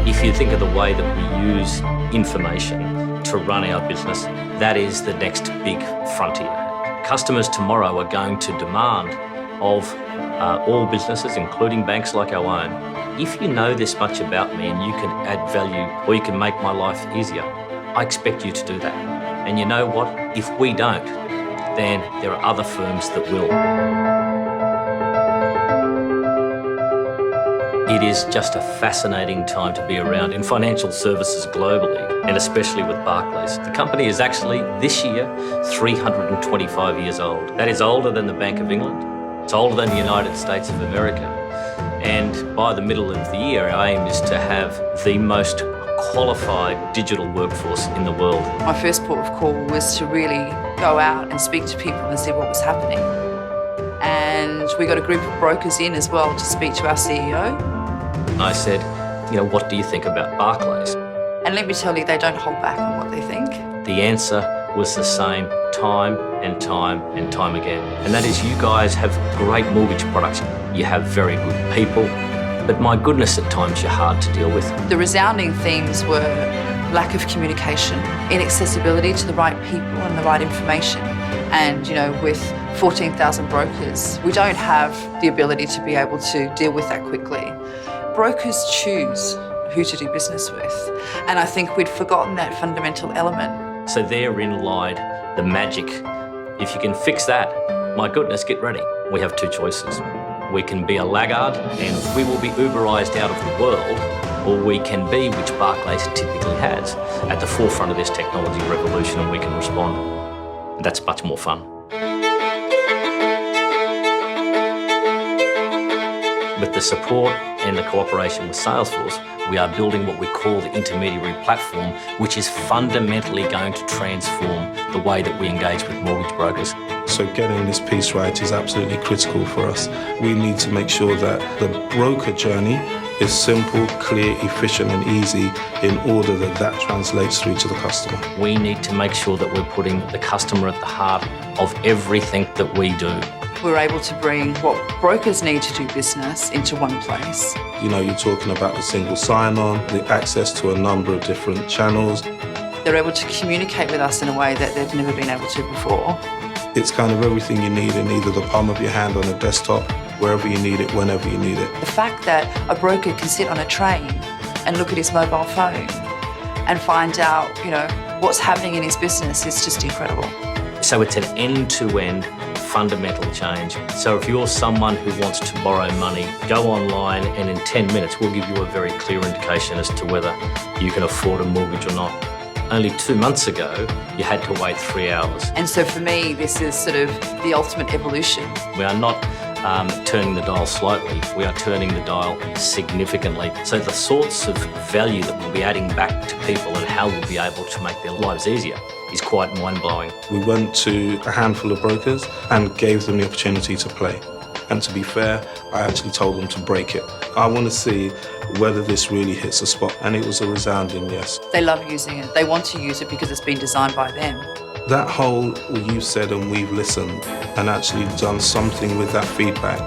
If you think of the way that we use information to run our business, that is the next big frontier. Customers tomorrow are going to demand of all businesses, including banks like our own, if you know this much about me and you can add value or you can make my life easier, I expect you to do that. And you know what? If we don't, then there are other firms that will. It is just a fascinating time to be around in financial services globally, and especially with Barclays. The company is actually, this year, 325 years old. That is older than the Bank of England. It's older than the United States of America. And by the middle of the year, our aim is to have the most qualified digital workforce in the world. My first port of call was to really go out and speak to people and see what was happening. And we got a group of brokers in as well to speak to our CEO. I said, what do you think about Barclays? And let me tell you, they don't hold back on what they think. The answer was the same time and time and time again. And that is, you guys have great mortgage products. You have very good people, but my goodness, at times you're hard to deal with. The resounding themes were lack of communication, inaccessibility to the right people and the right information. And, with 14,000 brokers, we don't have the ability to be able to deal with that quickly. Brokers choose who to do business with. And I think we'd forgotten that fundamental element. So therein lied the magic. If you can fix that, my goodness, get ready. We have two choices. We can be a laggard and we will be Uberized out of the world, or we can be, which Barclays typically has, at the forefront of this technology revolution, and we can respond. And that's much more fun. With the support and the cooperation with Salesforce, we are building what we call the intermediary platform, which is fundamentally going to transform the way that we engage with mortgage brokers. So getting this piece right is absolutely critical for us. We need to make sure that the broker journey is simple, clear, efficient and easy in order that that translates through to the customer. We need to make sure that we're putting the customer at the heart of everything that we do. We're able to bring what brokers need to do business into one place. You're talking about the single sign-on, the access to a number of different channels. They're able to communicate with us in a way that they've never been able to before. It's kind of everything you need in either the palm of your hand on a desktop, wherever you need it, whenever you need it. The fact that a broker can sit on a train and look at his mobile phone and find out, what's happening in his business is just incredible. So it's an end-to-end fundamental change. So if you're someone who wants to borrow money, go online and in 10 minutes we'll give you a very clear indication as to whether you can afford a mortgage or not. Only 2 months ago, you had to wait 3 hours. And so for me, this is sort of the ultimate evolution. We are not turning the dial slightly, we are turning the dial significantly. So the sorts of value that we'll be adding back to people and how we'll be able to make their lives easier is quite mind-blowing. We went to a handful of brokers and gave them the opportunity to play. And to be fair, I actually told them to break it. I want to see whether this really hits a spot. And it was a resounding yes. They love using it. They want to use it because it's been designed by them. That whole you said and we've listened and actually done something with that feedback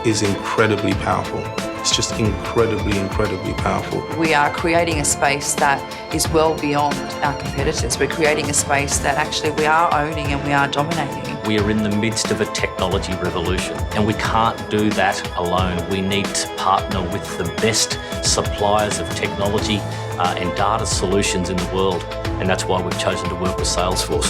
is incredibly powerful. It's just incredibly, incredibly powerful. We are creating a space that is well beyond our competitors. We're creating a space that actually we are owning and we are dominating. We are in the midst of a technology revolution, and we can't do that alone. We need to partner with the best suppliers of technology and data solutions in the world, and that's why we've chosen to work with Salesforce.